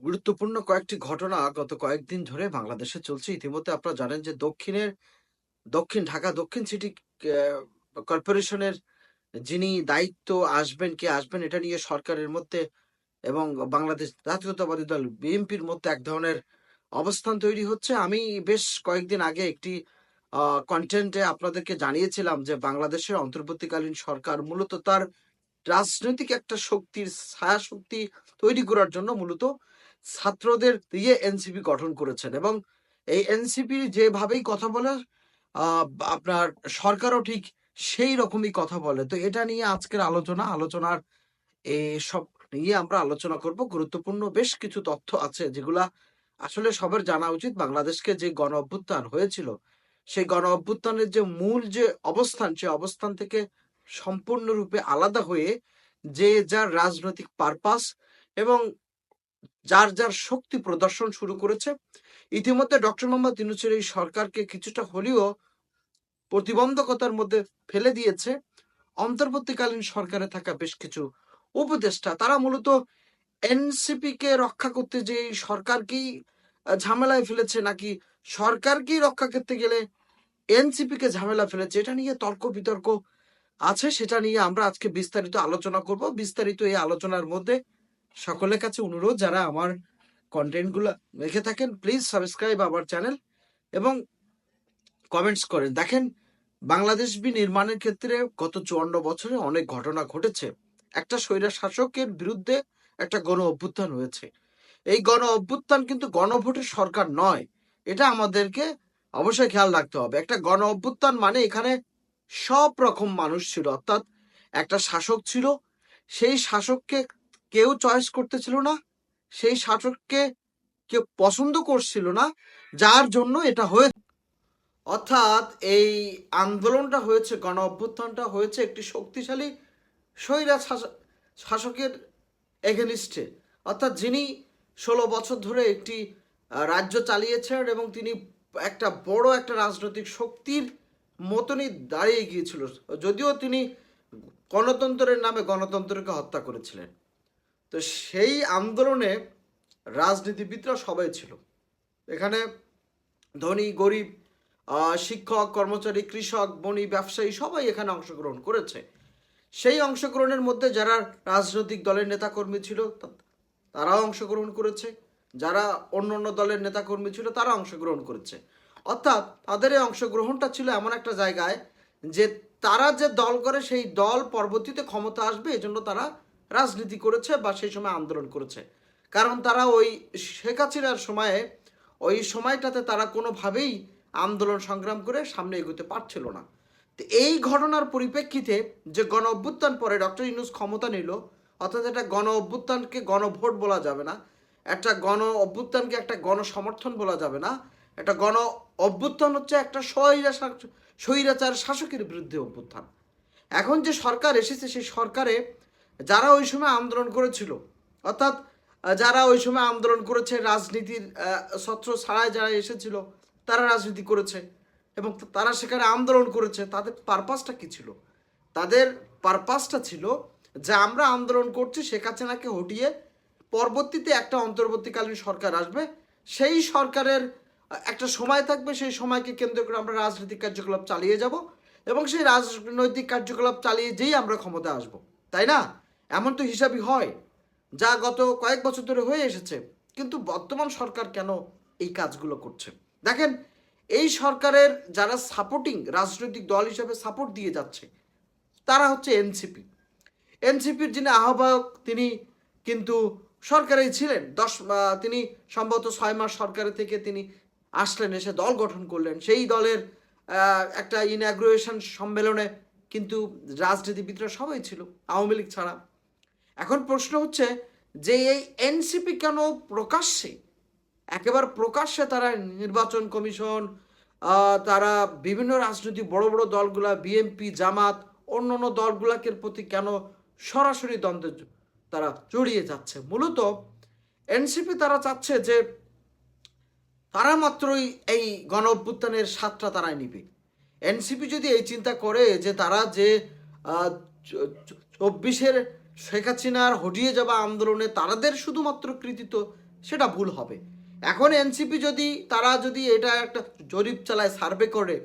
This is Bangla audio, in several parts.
গুরুত্বপূর্ণ কয়েকটি ঘটনা গত কয়েকদিন ধরে বাংলাদেশে চলছে। ইতিমধ্যে আপনারা জানেন যে ঢাকা দক্ষিণ সিটি কর্পোরেশনের যিনি দায়িত্ব আসবেন এটা নিয়ে সরকারের মধ্যে এবং বাংলাদেশ জাতীয়তাবাদী দল বিএনপির মধ্যে এক ধরনের অবস্থান তৈরি হচ্ছে। আমি বেশ কয়েকদিন আগে একটি কন্টেন্টে আপনাদেরকে জানিয়েছিলাম যে বাংলাদেশের অন্তর্বর্তীকালীন সরকার মূলত তার রাজনৈতিক একটা শক্তির ছায়া শক্তি তৈরি করার জন্য মূলত ছাত্রদের দিয়ে এনসিপি গঠন করেছেন এবং এই এনসিপি যেভাবেই কথা বলে আপনার সরকারও ঠিক সেই রকমই কথা বলে। তো এটা নিয়ে আজকের আলোচনার সব নিয়ে আমরা আলোচনা করব। গুরুত্বপূর্ণ বেশ কিছু তথ্য আছে যেগুলা আসলে সবার জানা উচিত। বাংলাদেশকে যে গণ অভ্যুত্থান হয়েছিল সেই গণ অভ্যুত্থানের যে মূল যে অবস্থান সে অবস্থান থেকে সম্পূর্ণরূপে আলাদা হয়ে যে যার রাজনৈতিক পারপাস এবং যার যার শক্তি প্রদর্শন শুরু করেছে। ইতিমধ্যে ডক্টর মোহাম্মদ ইউনূসের এই সরকারকে কিছুটা হলেও প্রতিবন্ধকতার মধ্যে ফেলে দিয়েছে অন্তর্বর্তীকালীন সরকারে থাকা বেশ কিছু উপদেষ্টা। তারা মূলত এনসিপি কে রক্ষা করতে যে সরকারকেই ঝামেলায় ফেলেছে নাকি সরকারকেই রক্ষা করতে গেলে এনসিপি কে ঝামেলা ফেলেছে, এটা নিয়ে তর্ক বিতর্ক আছে। সেটা নিয়ে আমরা আজকে বিস্তারিত আলোচনা করব। বিস্তারিত এই আলোচনার মধ্যে সকলের কাছে অনুরোধ, যারা আমার কন্টেন্টগুলো দেখে থাকেন প্লিজ সাবস্ক্রাইব আওয়ার চ্যানেল এবং কমেন্টস করেন। দেখেন, বাংলাদেশ নির্মাণের ক্ষেত্রে গত 54 বছরে অনেক ঘটনা ঘটেছে। একটা স্বৈরা শাসকের বিরুদ্ধে একটা গণ অভ্যুত্থান হয়েছে। এই গণ অভ্যুত্থান কিন্তু গণভোটের সরকার নয়, এটা আমাদেরকে অবশ্যই খেয়াল রাখতে হবে। একটা গণ অভ্যুত্থান মানে এখানে সব রকম মানুষ ছিল, অর্থাৎ একটা শাসক ছিল, সেই শাসককে কেউ চয়েস করতেছিল না, সেই শাসককে কেউ পছন্দ করছিল না, যার জন্য এটা হয়ে অর্থাৎ এই আন্দোলনটা হয়েছে, গণ অভ্যুত্থানটা হয়েছে একটি শক্তিশালী স্বৈরা শাসকের এগেনিস্টে, অর্থাৎ যিনি 16 বছর ধরে একটি রাজ্য চালিয়েছেন এবং তিনি একটা বড় একটা রাজনৈতিক শক্তির মতনই দাঁড়িয়ে গিয়েছিল, যদিও তিনি গণতন্ত্রের নামে গণতন্ত্রকে হত্যা করেছিলেন। তো সেই আন্দোলনে রাজনীতিবিদরা সবাই ছিল, এখানে ধনী গরিব, শিক্ষক কর্মচারী, কৃষক, বণী, ব্যবসায়ী সবাই এখানে অংশগ্রহণ করেছে। সেই অংশগ্রহণের মধ্যে যারা রাজনৈতিক দলের নেতাকর্মী ছিল তারাও অংশগ্রহণ করেছে, যারা অন্য অন্য দলের নেতাকর্মী ছিল তারা অংশগ্রহণ করেছে। অর্থাৎ তাদের এই অংশগ্রহণটা ছিল এমন একটা জায়গায় যে তারা যে দল করে সেই দল পরবর্তীতে ক্ষমতা আসবে এজন্য তারা রাজনীতি করেছে বা সেই সময় আন্দোলন করেছে। কারণ তারা ওই শেখ হাসিনার সময়ে ওই সময়টাতে তারা কোনোভাবেই আন্দোলন সংগ্রাম করে সামনে এগোতে পারছিল না। তো এই ঘটনার পরিপ্রেক্ষিতে যে গণ অভ্যুত্থান পরে ডক্টর ইউনূস ক্ষমতা নিল, অর্থাৎ একটা গণ অভ্যুত্থানকে গণভোট বলা যাবে না, একটা গণ অভ্যুত্থানকে একটা গণসমর্থন বলা যাবে না, একটা গণ অভ্যুত্থান হচ্ছে একটা স্বৈরাচার শাসকের বিরুদ্ধে অভ্যুত্থান। এখন যে সরকার এসেছে সেই সরকারে যারা ওই সময় আন্দোলন করেছিল, অর্থাৎ যারা ওই সময় আন্দোলন করেছে রাজনীতির ছত্র ছাড়াই যারা এসেছিল তারা রাজনীতি করেছে এবং তারা সেখানে আন্দোলন করেছে, তাদের পারপাসটা কী ছিল? তাদের পারপাসটা ছিল যে আমরা আন্দোলন করছি শেখ হাসিনাকে হটিয়ে পরবর্তীতে একটা অন্তর্বর্তীকালীন সরকার আসবে, সেই সরকারের একটা সময় থাকবে, সেই সময়কে কেন্দ্র করে আমরা রাজনৈতিক কার্যকলাপ চালিয়ে যাব এবং সেই রাজনৈতিক কার্যকলাপ চালিয়ে যেই আমরা ক্ষমতা আসব, তাই না? এমন তো হিসাবই হয়, যা গত কয়েক বছর ধরে হয়ে এসেছে। কিন্তু বর্তমান সরকার কেন এই কাজগুলো করছে? দেখেন, এই সরকারের যারা সাপোর্টিং রাজনৈতিক দল হিসেবে সাপোর্ট দিয়ে যাচ্ছে তারা হচ্ছে এনসিপি। এনসিপির যিনি আহ্বায়ক তিনি কিন্তু সরকারেই ছিলেন, তিনি সম্ভবত 6 মাস সরকারে থেকে তিনি আসলেন, এসে দল গঠন করলেন। সেই দলের একটা ইনাগ্রেশন সম্মেলনে কিন্তু রাজনীতিবিদরা সবাই ছিল, আওয়ামী লীগ ছাড়া। এখন প্রশ্ন হচ্ছে যে এই এনসিপি কেন প্রকাশ্যে তারা নির্বাচন কমিশন, তারা বিভিন্ন রাজনৈতিক বড় বড় দলগুলা, বিএনপি, জামাত, অন্য অন্য দলগুলাকে প্রতি কেন সরাসরি দ্বন্দ্বে তারা জড়িয়ে যাচ্ছে? মূলত এনসিপি তারা চাচ্ছে যে তারা মাত্রই এই গণ অভ্যুত্থানের স্বাদটা তারাই নিবে। এনসিপি যদি এই চিন্তা করে যে তারা যে 24-এর শেখ হাসিনার হটিয়ে যাওয়া আন্দোলনে তাদের শুধুমাত্র কৃতিত্ব সেটা ভুল হবে। এখন এনসিপি তারা যদি এটা একটা জরিপ চালায়, সার্ভে করে,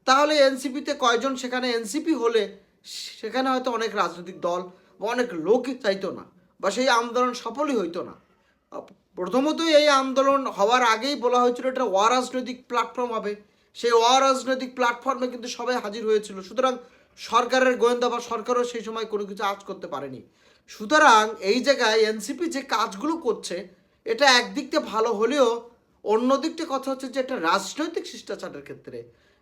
তাহলে এনসিপিতে কয়জন সেখানে এনসিপি হলে সেখানে হয়তো অনেক রাজনৈতিক দল বা অনেক লোকই চাইতো না, বা সেই আন্দোলন সফলই হইতো না। প্রথমতই এই আন্দোলন হওয়ার আগেই বলা হয়েছিল এটা অরাজনৈতিক প্ল্যাটফর্ম হবে। সেই অরাজনৈতিক প্ল্যাটফর্মে কিন্তু সবাই হাজির হয়েছিল, সুতরাং সরকারের গোয়েন্দা বা সরকারও সেই সময় কোনো কিছু আঁচ করতে পারেনি। সুতরাং এই জায়গায় এনসিপি যে কাজগুলো করছে এটা একদিক থেকে ভালো হলেও অন্য দিকটা কথা হচ্ছে যে একটা রাজনৈতিক শিষ্টাচারের ক্ষেত্রে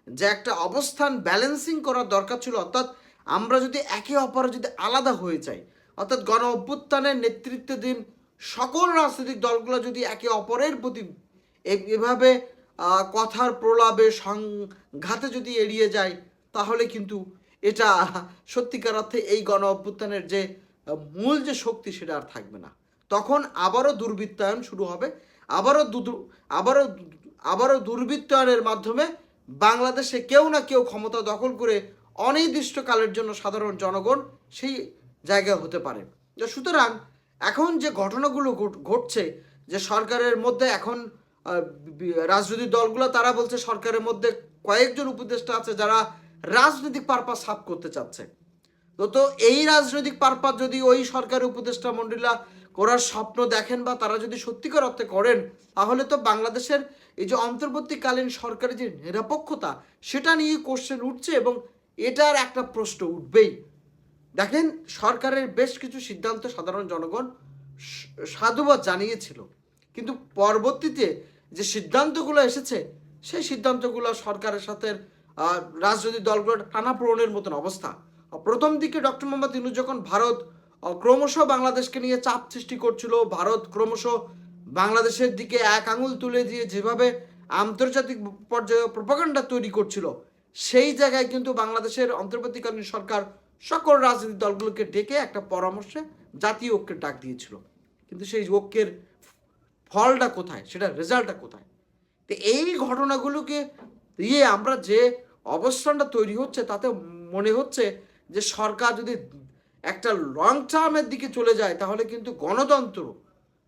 যে একটা অবস্থান ব্যালেন্সিং করার দরকার ছিল, অর্থাৎ আমরা যদি একে অপরে যদি আলাদা হয়ে যাই, অর্থাৎ গণ অভ্যুত্থানের নেতৃত্বাধীন সকল রাজনৈতিক দলগুলো যদি একে অপরের প্রতি এভাবে কথার প্রলাপে সংঘাতে যদি এড়িয়ে যায়, তাহলে কিন্তু এটা সত্যিকার অর্থে এই গণ অভ্যুত্থানের যে মূল যে শক্তি সেটা আর থাকবে না। তখন আবারও দুর্বৃত্তায়ন শুরু হবে, আবারও আবারও আবারও দুর্বৃত্তায়নের মাধ্যমে বাংলাদেশে কেউ না কেউ ক্ষমতা দখল করে অনির্দিষ্টকালের জন্য সাধারণ জনগণ সেই জায়গায় হতে পারে। সুতরাং এখন যে ঘটনাগুলো ঘটছে, যে সরকারের মধ্যে এখন রাজনৈতিক দলগুলো তারা বলছে সরকারের মধ্যে কয়েকজন উপদেষ্টা আছে যারা রাজনৈতিক পারপাস সাফ করতে চাচ্ছে। তো এই রাজনৈতিক পারপাস যদি ওই সরকারের উপদেষ্টা মন্ডলীরা করার স্বপ্ন দেখেন বা তারা যদি সত্যিকার অর্থে করেন, তাহলে তো বাংলাদেশের এই যে অন্তর্বর্তীকালীন সরকারের যে নিরপেক্ষতা সেটা নিয়ে কোশ্চেন উঠছে, এবং এটার একটা প্রশ্ন উঠবেই। দেখেন, সরকারের বেশ কিছু সিদ্ধান্ত সাধারণ জনগণ সাধুবাদ জানিয়েছিল, কিন্তু পরবর্তীতে যে সিদ্ধান্তগুলো এসেছে সেই সিদ্ধান্তগুলো সরকারের সাথে রাজনৈতিক দলগুলোর টানাপোড়েনের মতন অবস্থা। প্রথম দিকে ডক্টর মোহাম্মদ ইউনূস যখন ভারত ক্রমশ বাংলাদেশকে নিয়ে চাপ সৃষ্টি করছিল, ভারত ক্রমশ বাংলাদেশের দিকে এক আঙুল তুলে দিয়ে যেভাবে আন্তর্জাতিক পর্যায়ে প্রোপাগান্ডা তৈরি করছিল, সেই জায়গায় কিন্তু বাংলাদেশের অন্তর্বর্তীকালীন সরকার সকল রাজনৈতিক দলগুলোকে ডেকে একটা পরামর্শে জাতীয় ঐক্যের ডাক দিয়েছিল। কিন্তু সেই ঐক্যের ফলটা কোথায়, সেটা রেজাল্টটা কোথায়? তো এই ঘটনাগুলোকে দিয়ে আমরা যে অবস্থানটা তৈরি হচ্ছে, তাতে মনে হচ্ছে যে সরকার যদি একটা লং টার্মের দিকে চলে যায়, তাহলে কিন্তু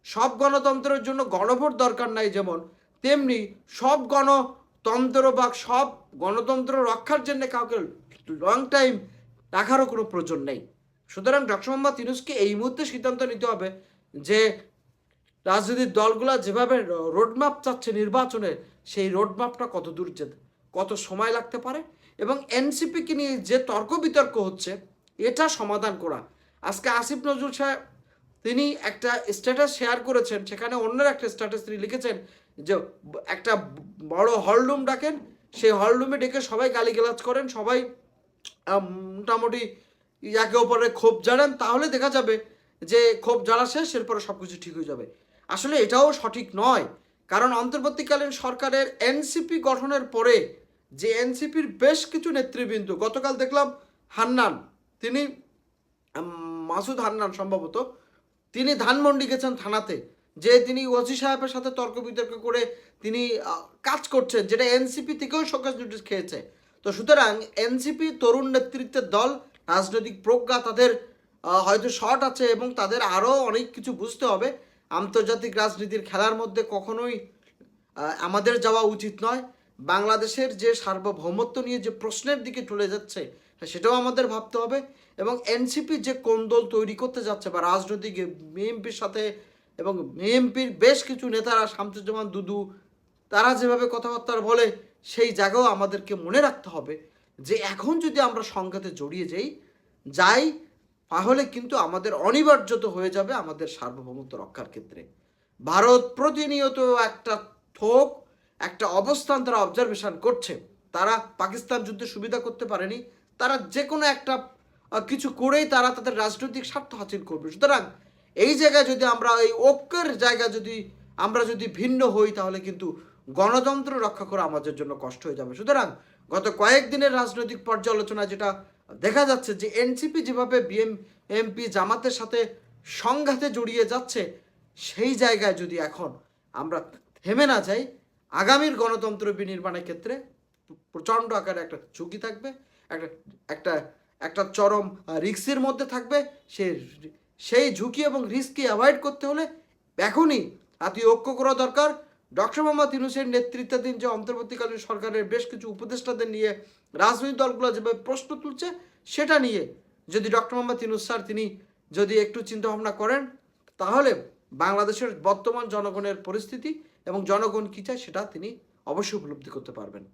সব গণতন্ত্রের জন্য গণভোট দরকার নাই যেমন, তেমনি সব গণতন্ত্র বা সব গণতন্ত্র রক্ষার জন্য কাউকে লং টাইম রাখারও কোনো প্রয়োজন নেই। সুতরাং ডক্টর মোহাম্মদ ইউনূসকে এই মুহূর্তে সিদ্ধান্ত নিতে হবে যে রাজনৈতিক দলগুলো যেভাবে রোডম্যাপ চাচ্ছে নির্বাচনের, সেই রোডম্যাপটা কত দূর যেতে, কত সময় লাগতে পারে, এবং এনসিপিকে নিয়ে যে তর্ক বিতর্ক হচ্ছে এটা সমাধান করা। আজকে আসিফ নজরুল সাহেব তিনি একটা স্ট্যাটাস শেয়ার করেছেন, সেখানে অন্যের একটা স্ট্যাটাস তিনি লিখেছেন যে একটা বড় হলরুম ডাকেন, সেই হলরুমে ডেকে সবাই গালিগালাজ করেন, সবাই মোটামুটি একে অপরের ক্ষোভ জানান, তাহলে দেখা যাবে যে ক্ষোভ জ্বালা শেষ, এরপরে সব কিছু ঠিক হয়ে যাবে। আসলে এটাও সঠিক নয়, কারণ অন্তর্বর্তীকালীন সরকারের এনসিপি গঠনের পরে যে এনসিপির বেশ কিছু নেতৃবৃন্দ, গতকাল দেখলাম হান্নান, তিনি মাসুদ হান্নান সম্ভবত, তিনি ধানমন্ডি গেছেন থানাতে, যে তিনি ওসি সাহেবের সাথে তর্ক বিতর্ক করে তিনি কাজ করছেন, যেটা এনসিপি থেকেও শোকজ নোটিশ খেয়েছে। তো সুতরাং এনসিপি তরুণ নেতৃত্বের দল, রাজনৈতিক প্রজ্ঞা তাদের হয়তো শর্ট আছে, এবং তাদের আরও অনেক কিছু বুঝতে হবে। আন্তর্জাতিক রাজনীতির খেলার মধ্যে কখনোই আমাদের যাওয়া উচিত নয়। বাংলাদেশের যে সার্বভৌমত্ব নিয়ে যে প্রশ্নের দিকে চলে যাচ্ছে, সেটাও আমাদের ভাবতে হবে। এবং এনসিপি যে কোন্দল তৈরি করতে যাচ্ছে, বা রাজনৈতিক বিএনপির সাথে, এবং বিএনপির বেশ কিছু নেতারা, শামসুজ্জামান দুদু, তারা যেভাবে কথাবার্তা বলে, সেই জায়গাও আমাদেরকে মনে রাখতে হবে যে এখন যদি আমরা সংঘাতে জড়িয়ে যাই, তাহলে কিন্তু আমাদের অনিবার্যত হয়ে যাবে আমাদের সার্বভৌমত্ব রক্ষার ক্ষেত্রে। ভারত প্রতিনিয়ত একটা অবস্থান তারা অবজারভেশন করছে। তারা পাকিস্তান যুদ্ধে সুবিধা করতে পারেনি, তারা যে কোনো একটা কিছু করেই তারা তাদের রাজনৈতিক স্বার্থ হাসিল করবে। সুতরাং এই জায়গায় যদি আমরা এই ঐক্যের জায়গা আমরা যদি ভিন্ন হই, তাহলে কিন্তু গণতন্ত্র রক্ষা করা আমাদের জন্য কষ্ট হয়ে যাবে। সুতরাং গত কয়েকদিনের রাজনৈতিক পর্যালোচনা যেটা দেখা যাচ্ছে যে এনসিপি যেভাবে বিএনপি জামাতের সাথে সংঘাতে জড়িয়ে যাচ্ছে, সেই জায়গায় যদি এখন আমরা থেমে না যাই, আগামীর গণতন্ত্র বিনির্মাণের ক্ষেত্রে প্রচণ্ড আকারে একটা ঝুঁকি থাকবে, একটা একটা একটা চরম রিস্কের মধ্যে থাকবে। সেই ঝুঁকি এবং রিস্ককে অ্যাভয়েড করতে হলে এখনই জাতীয় ঐক্য করা দরকার। ডক্টর মোহাম্মদ ইউনূসের নেতৃত্বাধীন যে অন্তর্বর্তীকালীন সরকারের বেশ কিছু উপদেষ্টাদের নিয়ে রাজনৈতিক দলগুলো যেভাবে প্রশ্ন তুলছে, সেটা নিয়ে যদি ডক্টর মোহাম্মদ ইউনূস স্যার তিনি যদি একটু চিন্তা ভাবনা করেন, তাহলে বাংলাদেশের বর্তমান জনগণের পরিস্থিতি এবং জনগণ কী চায় সেটা তিনি অবশ্যই উপলব্ধি করতে পারবেন।